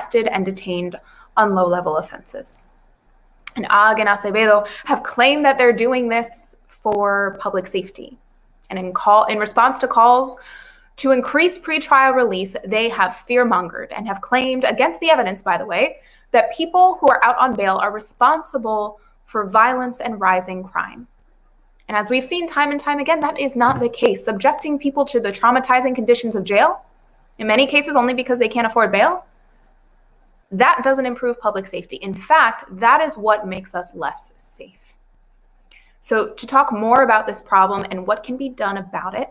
arrested and detained on low-level offenses. And AG and Acevedo have claimed that they're doing this for public safety. And in response to calls to increase pretrial release, they have fear-mongered and have claimed, against the evidence, by the way, that people who are out on bail are responsible for violence and rising crime. And as we've seen time and time again, that is not the case. Subjecting people to the traumatizing conditions of jail, in many cases only because they can't afford bail, that doesn't improve public safety. In fact, that is what makes us less safe. So to talk more about this problem and what can be done about it,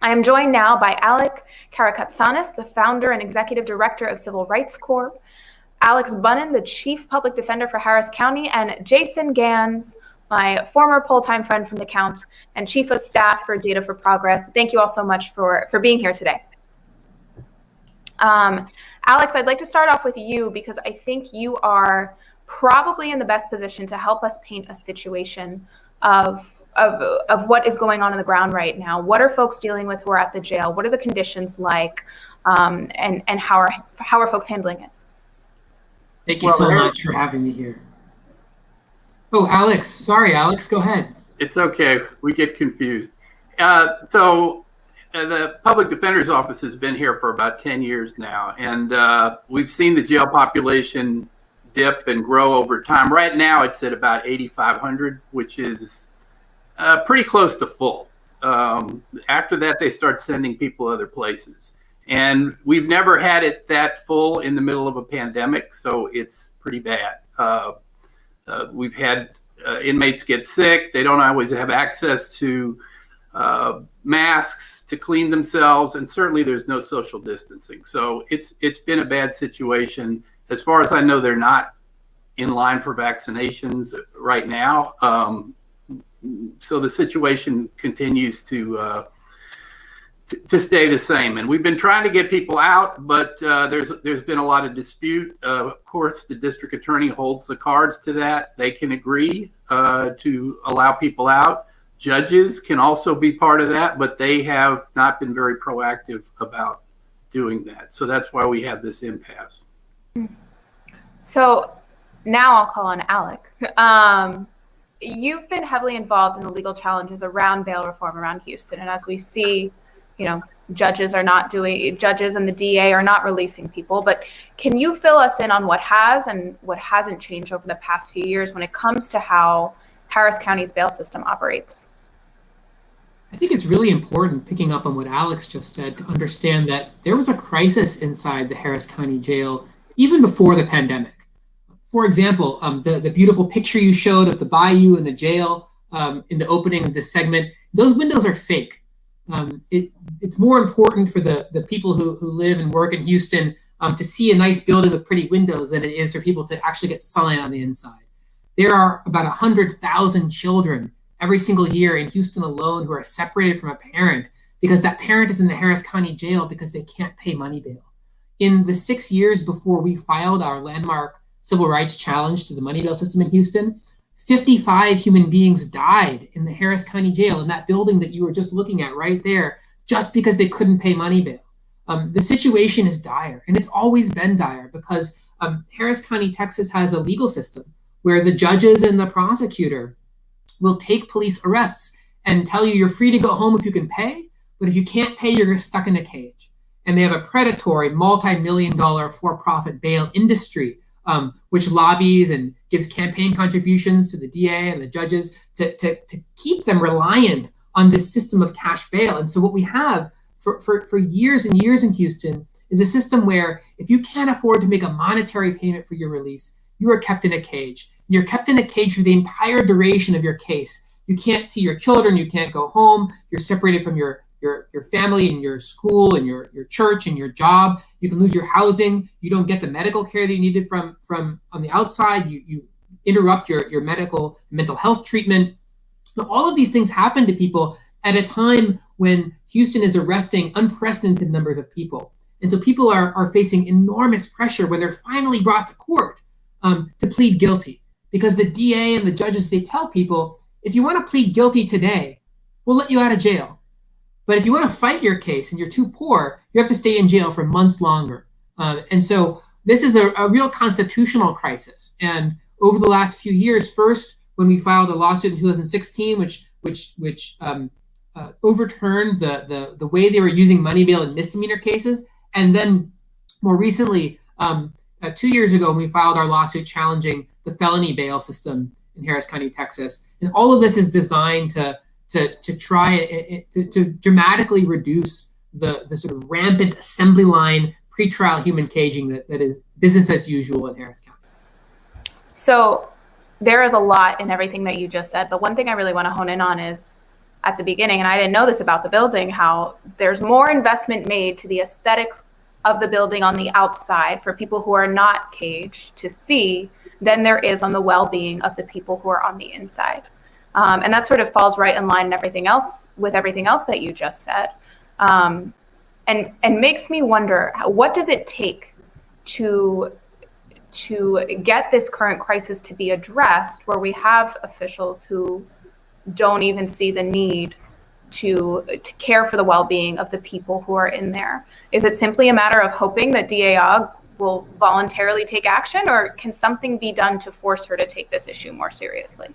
I am joined now by Alec Karakatsanis, the founder and executive director of Civil Rights Corp, Alex Bunnan, the chief public defender for Harris County, and Jason Gans, my former full-time friend from the Count and chief of staff for Data for Progress. Thank you all so much for being here today. Alex, I'd like to start off with you because I think you are probably in the best position to help us paint a situation of what is going on the ground right now. What are folks dealing with who are at the jail? What are the conditions like? And how are folks handling it? Thank you so much for having me here. Oh, Alex. Sorry, Alex. Go ahead. It's okay. We get confused. The Public Defender's Office has been here for about 10 years now, and we've seen the jail population dip and grow over time. Right now, it's at about 8,500, which is pretty close to full. After that, they start sending people other places. And we've never had it that full in the middle of a pandemic, so it's pretty bad. We've had inmates get sick. They don't always have access to masks to clean themselves, and certainly there's no social distancing. So it's been a bad situation. As far as I know, they're not in line for vaccinations right now. So the situation continues to stay the same. And we've been trying to get people out, but there's been a lot of dispute. Of course, the district attorney holds the cards to that. They can agree to allow people out. Judges can also be part of that, but they have not been very proactive about doing that. So that's why we have this impasse. So now I'll call on Alec. You've been heavily involved in the legal challenges around bail reform around Houston. And as we see, judges and the DA are not releasing people. But can you fill us in on what has and what hasn't changed over the past few years when it comes to how Harris County's bail system operates? I think it's really important, picking up on what Alex just said, to understand that there was a crisis inside the Harris County Jail even before the pandemic. For example, the beautiful picture you showed of the bayou and the jail in the opening of this segment, those windows are fake. It's more important for the people who live and work in Houston to see a nice building with pretty windows than it is for people to actually get sunlight on the inside. There are about 100,000 children every single year in Houston alone who are separated from a parent because that parent is in the Harris County Jail because they can't pay money bail. In the 6 years before we filed our landmark civil rights challenge to the money bail system in Houston, 55 human beings died in the Harris County Jail, in that building that you were just looking at right there, just because they couldn't pay money bail. The situation is dire, and it's always been dire because Harris County, Texas has a legal system where the judges and the prosecutor will take police arrests and tell you you're free to go home if you can pay, but if you can't pay, you're stuck in a cage. And they have a predatory multi-million-dollar for-profit bail industry, which lobbies and gives campaign contributions to the DA and the judges to keep them reliant on this system of cash bail. And so what we have for years and years in Houston is a system where if you can't afford to make a monetary payment for your release, you are kept in a cage. You're kept in a cage for the entire duration of your case. You can't see your children. You can't go home. You're separated from your family and your school and your church and your job. You can lose your housing. You don't get the medical care that you needed from on the outside. You interrupt your mental health treatment. So all of these things happen to people at a time when Houston is arresting unprecedented numbers of people. And so people are facing enormous pressure when they're finally brought to court to plead guilty. Because the DA and the judges, they tell people, if you want to plead guilty today, we'll let you out of jail. But if you want to fight your case and you're too poor, you have to stay in jail for months longer. And so this is a real constitutional crisis. And over the last few years, first when we filed a lawsuit in 2016, which overturned the way they were using money bail in misdemeanor cases, and then more recently, 2 years ago, we filed our lawsuit challenging the felony bail system in Harris County, Texas. And all of this is designed to try to dramatically reduce the sort of rampant assembly line pretrial human caging that is business as usual in Harris County. So there is a lot in everything that you just said, but one thing I really want to hone in on is at the beginning, and I didn't know this about the building, how there's more investment made to the aesthetic of the building on the outside for people who are not caged to see than there is on the well-being of the people who are on the inside. And that sort of falls right in line with everything else that you just said. And makes me wonder, what does it take to get this current crisis to be addressed, where we have officials who don't even see the need to care for the well-being of the people who are in there? Is it simply a matter of hoping that DA Ogg will voluntarily take action, or can something be done to force her to take this issue more seriously?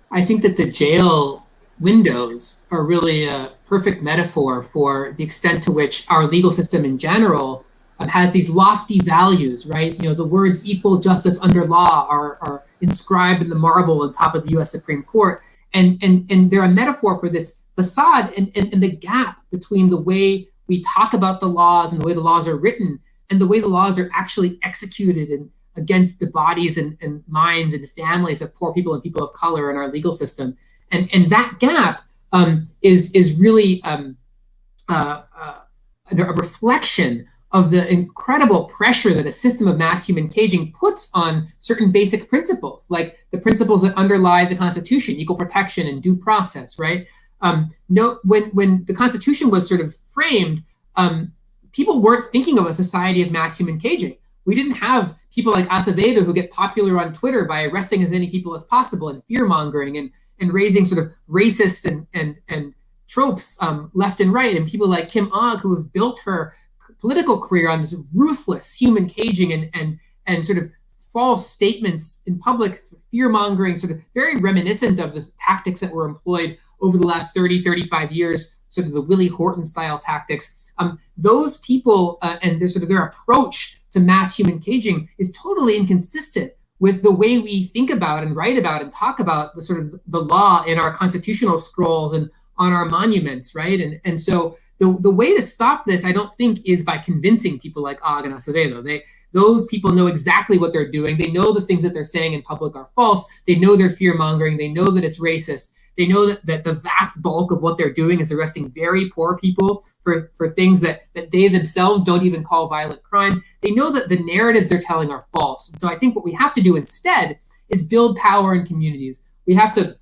I think that the jail windows are really a perfect metaphor for the extent to which our legal system in general has these lofty values, right? You know, the words equal justice under law are inscribed in the marble on top of the US Supreme Court. And they're a metaphor for this facade and the gap between the way we talk about the laws and the way the laws are written and the way the laws are actually executed and against the bodies and minds and families of poor people and people of color in our legal system. And that gap is really a reflection of the incredible pressure that a system of mass human caging puts on certain basic principles, like the principles that underlie the Constitution, equal protection and due process, right? When the Constitution was sort of framed, people weren't thinking of a society of mass human caging. We didn't have people like Acevedo who get popular on Twitter by arresting as many people as possible and fear-mongering and raising sort of racist and tropes left and right, and people like Kim Ogg who have built her political career on this ruthless human caging and sort of false statements in public, fear-mongering, sort of very reminiscent of the tactics that were employed over the last 30, 35 years, sort of the Willie Horton style tactics. Those people and their approach to mass human caging is totally inconsistent with the way we think about and write about and talk about the sort of the law in our constitutional scrolls and on our monuments, right? And so the way to stop this, I don't think, is by convincing people like Ogg and Acevedo. Those people know exactly what they're doing. They know the things that they're saying in public are false. They know they're fear-mongering. They know that it's racist. They know that the vast bulk of what they're doing is arresting very poor people for things that they themselves don't even call violent crime. They know that the narratives they're telling are false. And so I think what we have to do instead is build power in communities. We have to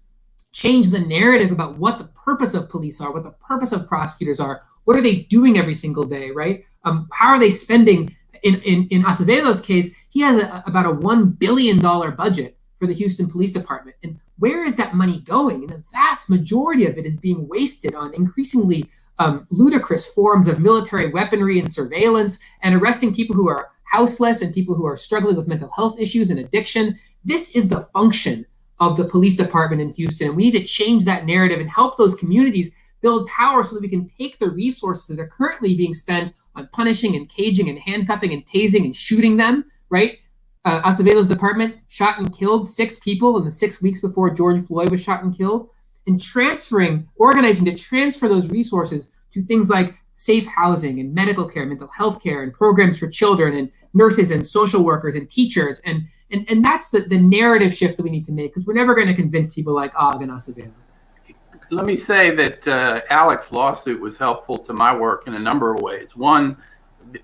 change the narrative about what the purpose of police are, what the purpose of prosecutors are, what are they doing every single day, right? How are they spending? In Acevedo's case, he has about a $1 billion budget for the Houston Police Department. And where is that money going? And the vast majority of it is being wasted on increasingly ludicrous forms of military weaponry and surveillance and arresting people who are houseless and people who are struggling with mental health issues and addiction. This is the function of the police department in Houston. And we need to change that narrative and help those communities build power so that we can take the resources that are currently being spent on punishing and caging and handcuffing and tasing and shooting them, right? Acevedo's department shot and killed 6 people in the 6 weeks before George Floyd was shot and killed, and organizing to transfer those resources to things like safe housing and medical care, mental health care, and programs for children and nurses and social workers and teachers. And that's the narrative shift that we need to make, because we're never going to convince people like Ogg and Acevedo. Let me say that Alex's lawsuit was helpful to my work in a number of ways. One,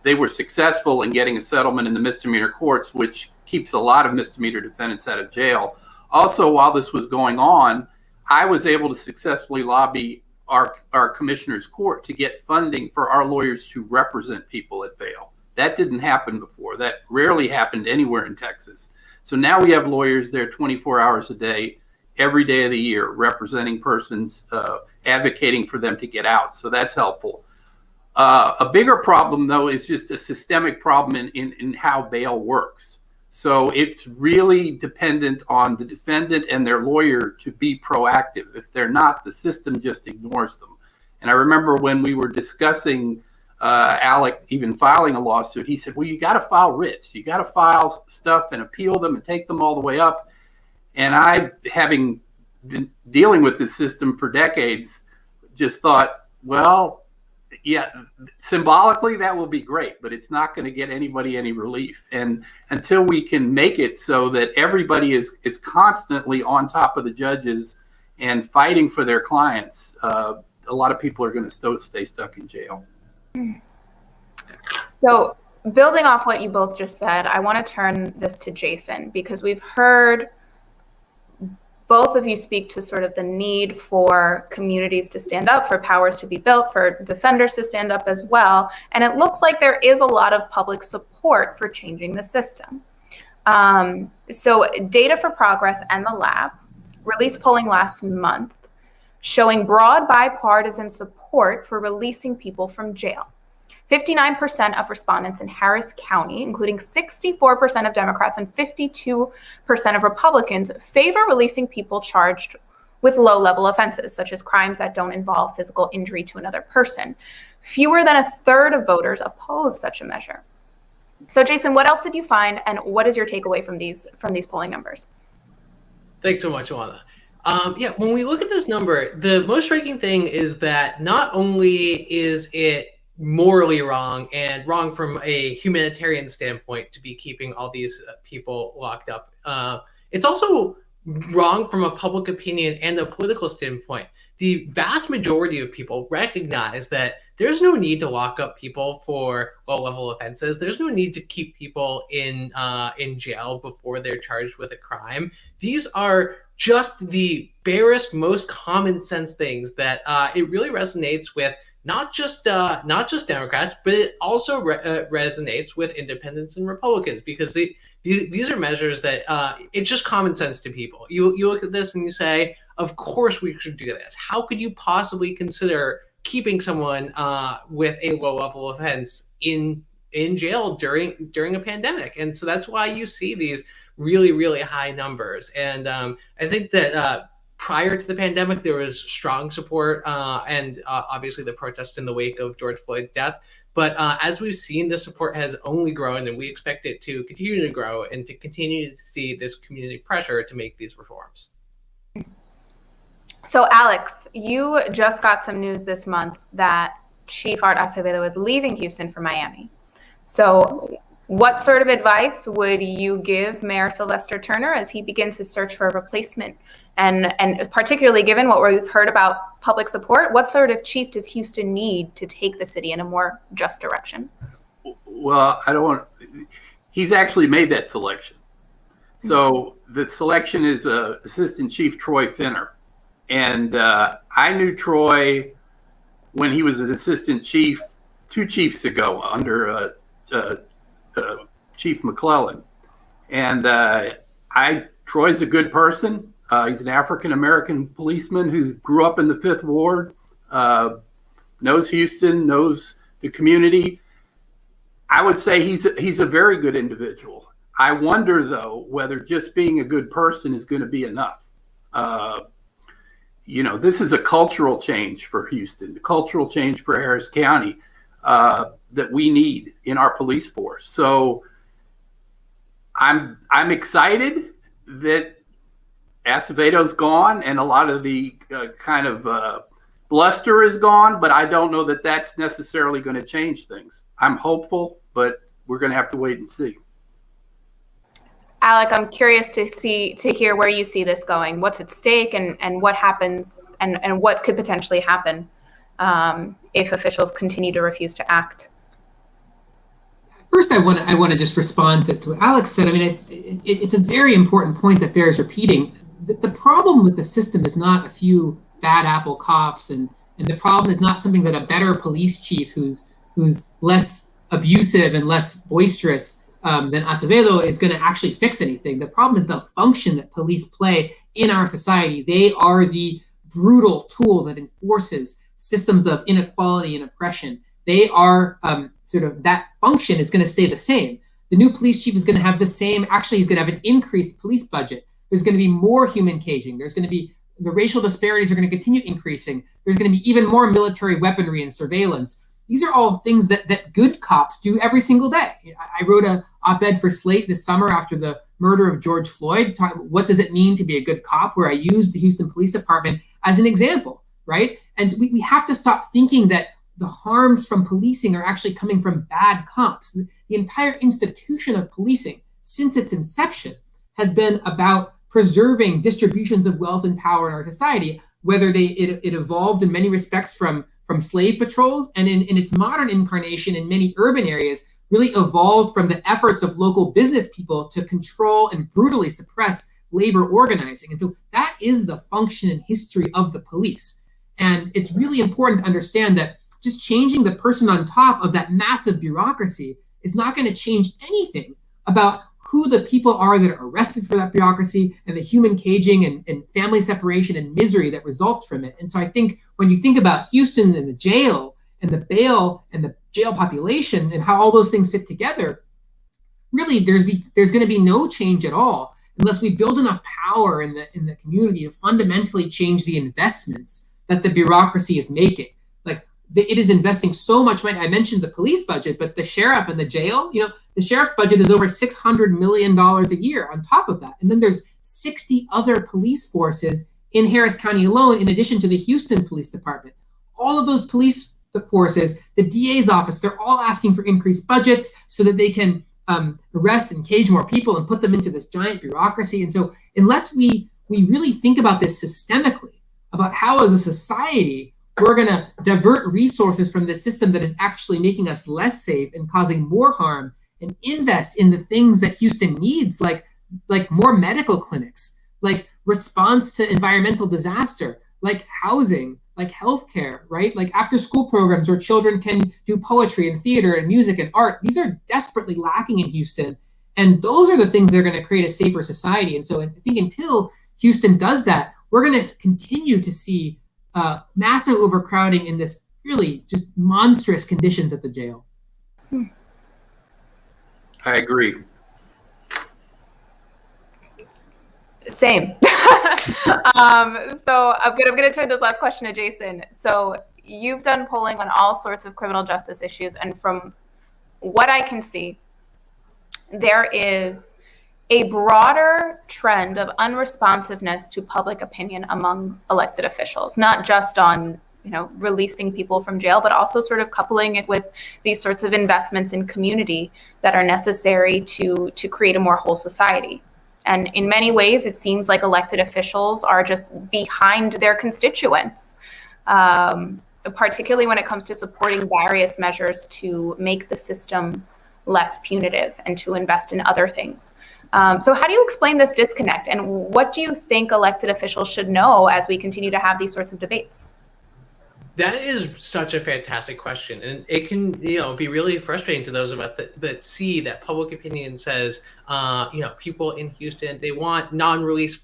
they were successful in getting a settlement in the misdemeanor courts, which keeps a lot of misdemeanor defendants out of jail. Also, while this was going on, I was able to successfully lobby our commissioner's court to get funding for our lawyers to represent people at bail. That didn't happen before. That rarely happened anywhere in Texas. So now we have lawyers there 24 hours a day, every day of the year, representing persons, advocating for them to get out. So that's helpful. A bigger problem, though, is just a systemic problem in how bail works. So it's really dependent on the defendant and their lawyer to be proactive. If they're not, the system just ignores them. And I remember when we were discussing Alec even filing a lawsuit, he said, well, you got to file writs. You got to file stuff and appeal them and take them all the way up. And I, having been dealing with this system for decades, just thought, well, yeah, symbolically that will be great, but it's not going to get anybody any relief. And until we can make it so that everybody is constantly on top of the judges and fighting for their clients, a lot of people are going to stay stuck in jail. So building off what you both just said, I want to turn this to Jason, because we've heard both of you speak to sort of the need for communities to stand up, for powers to be built, for defenders to stand up as well. And it looks like there is a lot of public support for changing the system. So Data for Progress and the Lab released polling last month showing broad bipartisan support for releasing people from jail. 59% of respondents in Harris County, including 64% of Democrats and 52% of Republicans, favor releasing people charged with low-level offenses, such as crimes that don't involve physical injury to another person. Fewer than a third of voters oppose such a measure. So, Jason, what else did you find, and what is your takeaway from these polling numbers? Thanks so much, Alana. When we look at this number, the most striking thing is that not only is it morally wrong and wrong from a humanitarian standpoint to be keeping all these people locked up, it's also wrong from a public opinion and a political standpoint. The vast majority of people recognize that there's no need to lock up people for low-level offenses. There's no need to keep people in jail before they're charged with a crime. These are just the barest, most common sense things that it really resonates with not just Democrats, but it also resonates with independents and Republicans, because these are measures that it's just common sense to people. You look at this and you say, of course we should do this. How could you possibly consider keeping someone with a low-level offense in jail during a pandemic? And so that's why you see these really, really high numbers. And I think that prior to the pandemic, there was strong support and obviously the protests in the wake of George Floyd's death. But as we've seen, the support has only grown, and we expect it to continue to grow and to continue to see this community pressure to make these reforms. So, Alex, you just got some news this month that Chief Art Acevedo is leaving Houston for Miami. So what sort of advice would you give Mayor Sylvester Turner as he begins his search for a replacement? And particularly given what we've heard about public support, what sort of chief does Houston need to take the city in a more just direction? Well, he's actually made that selection. So the selection is Assistant Chief Troy Finner. And I knew Troy when he was an assistant chief 2 chiefs ago under Chief McClellan. And Troy's a good person. He's an African-American policeman who grew up in the 5th Ward, knows Houston, knows the community. I would say he's a very good individual. I wonder, though, whether just being a good person is going to be enough. This is a cultural change for Houston, a cultural change for Harris County that we need in our police force. So I'm excited that Acevedo's gone and a lot of the bluster is gone, but I don't know that that's necessarily going to change things. I'm hopeful, but we're going to have to wait and see. Alec, I'm curious to hear where you see this going. What's at stake and what happens and what could potentially happen if officials continue to refuse to act? First, I want to just respond to what Alex said. I mean, it's a very important point that bears repeating. The problem with the system is not a few bad apple cops, and the problem is not something that a better police chief who's less abusive and less boisterous than Acevedo is going to actually fix anything. The problem is the function that police play in our society. They are the brutal tool that enforces systems of inequality and oppression. they are sort of, that function is going to stay the same. The new police chief is going to have the same, actually he's going to have an increased police budget. There's going to be more human caging. There's going to be, the racial disparities are going to continue increasing. There's going to be even more military weaponry and surveillance. These are all things that good cops do every single day. I wrote an op-ed for Slate this summer after the murder of George Floyd, what does it mean to be a good cop, where I used the Houston Police Department as an example, right? And we have to stop thinking that the harms from policing are actually coming from bad cops. The entire institution of policing, since its inception, has been about preserving distributions of wealth and power in our society, whether it evolved in many respects from slave patrols, and in its modern incarnation in many urban areas, really evolved from the efforts of local business people to control and brutally suppress labor organizing. And so that is the function and history of the police. And it's really important to understand that just changing the person on top of that massive bureaucracy is not going to change anything about who the people are that are arrested for that bureaucracy and the human caging and family separation and misery that results from it. And so I think when you think about Houston and the jail and the bail and the jail population and how all those things fit together, really there's going to be no change at all unless we build enough power in the community to fundamentally change the investments that the bureaucracy is making. Like, it is investing so much money. I mentioned the police budget, but the sheriff and the jail, the sheriff's budget is over $600 million a year on top of that. And then there's 60 other police forces in Harris County alone, in addition to the Houston Police Department. All of those police forces, the DA's office, they're all asking for increased budgets so that they can arrest and cage more people and put them into this giant bureaucracy. And so unless we really think about this systemically, about how as a society we're going to divert resources from this system that is actually making us less safe and causing more harm, and invest in the things that Houston needs, like more medical clinics, like response to environmental disaster, like housing, like healthcare, right? Like after school programs where children can do poetry and theater and music and art. These are desperately lacking in Houston. And those are the things that are going to create a safer society. And so I think until Houston does that, we're going to continue to see massive overcrowding in this really just monstrous conditions at the jail. I agree. Same. So I'm gonna turn this last question to Jason. So you've done polling on all sorts of criminal justice issues, and from what I can see, there is a broader trend of unresponsiveness to public opinion among elected officials, not just on releasing people from jail, but also sort of coupling it with these sorts of investments in community that are necessary to create a more whole society. And in many ways, it seems like elected officials are just behind their constituents, particularly when it comes to supporting various measures to make the system less punitive and to invest in other things. So how do you explain this disconnect? And what do you think elected officials should know as we continue to have these sorts of debates? That is such a fantastic question, and it can, be really frustrating to those of us that see that public opinion says, people in Houston, they want non-emergency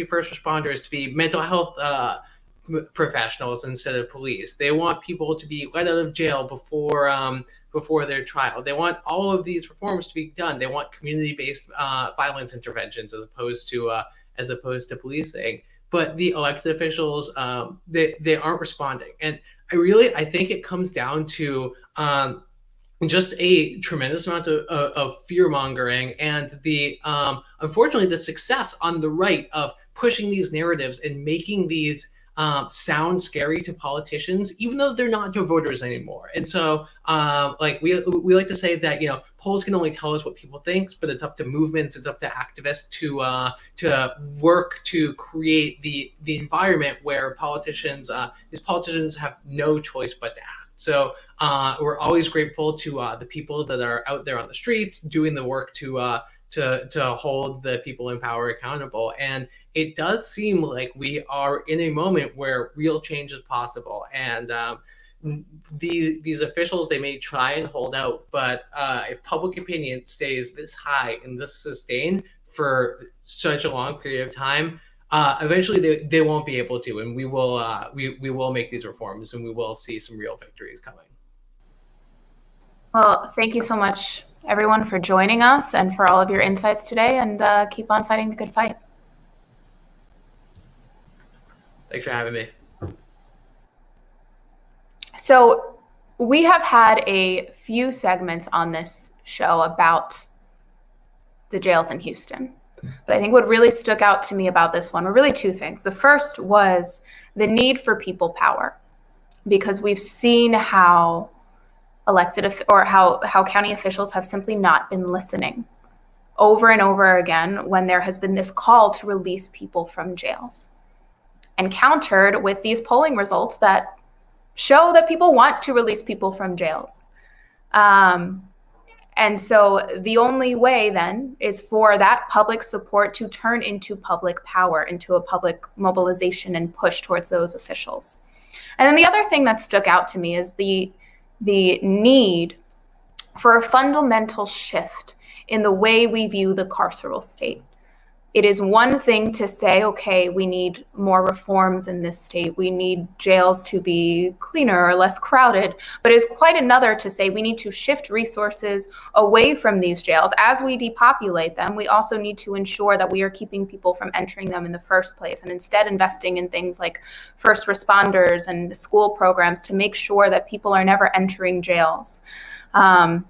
first responders to be mental health professionals instead of police. They want people to be let out of jail before their trial. They want all of these reforms to be done. They want community-based violence interventions as opposed to policing. But the elected officials, they aren't responding. And I think it comes down to just a tremendous amount of fear mongering and unfortunately, the success on the right of pushing these narratives and making these sound scary to politicians, even though they're not to voters anymore. And so, we like to say that polls can only tell us what people think, but it's up to movements, it's up to activists to work to create the environment where these politicians have no choice but to act. So we're always grateful to the people that are out there on the streets doing the work to hold the people in power accountable. And it does seem like we are in a moment where real change is possible. And these officials, they may try and hold out, but if public opinion stays this high and this sustained for such a long period of time, eventually they won't be able to, and we will make these reforms, and we will see some real victories coming. Well, thank you so much, everyone, for joining us and for all of your insights today, and keep on fighting the good fight. Thanks for having me. So we have had a few segments on this show about the jails in Houston. But I think what really stuck out to me about this one were really two things. The first was the need for people power, because we've seen how how county officials have simply not been listening over and over again when there has been this call to release people from jails, and countered with these polling results that show that people want to release people from jails. And so the only way then is for that public support to turn into public power, into a public mobilization and push towards those officials. And then the other thing that stuck out to me is the need for a fundamental shift in the way we view the carceral state. It is one thing to say, okay, we need more reforms in this state. We need jails to be cleaner or less crowded. But it is quite another to say we need to shift resources away from these jails. As we depopulate them, we also need to ensure that we are keeping people from entering them in the first place, and instead investing in things like first responders and school programs to make sure that people are never entering jails. And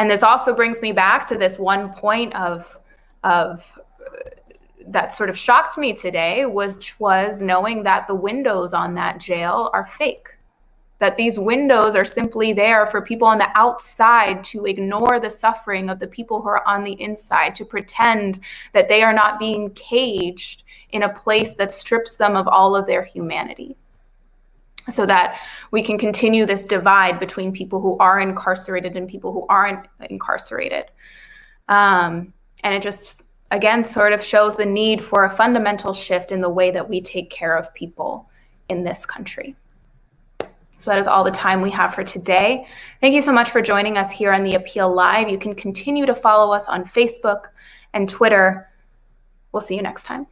this also brings me back to this one point of that sort of shocked me today, which was knowing that the windows on that jail are fake, that these windows are simply there for people on the outside to ignore the suffering of the people who are on the inside, to pretend that they are not being caged in a place that strips them of all of their humanity, so that we can continue this divide between people who are incarcerated and people who aren't incarcerated. And it just, again, sort of shows the need for a fundamental shift in the way that we take care of people in this country. So that is all the time we have for today. Thank you so much for joining us here on The Appeal Live. You can continue to follow us on Facebook and Twitter. We'll see you next time.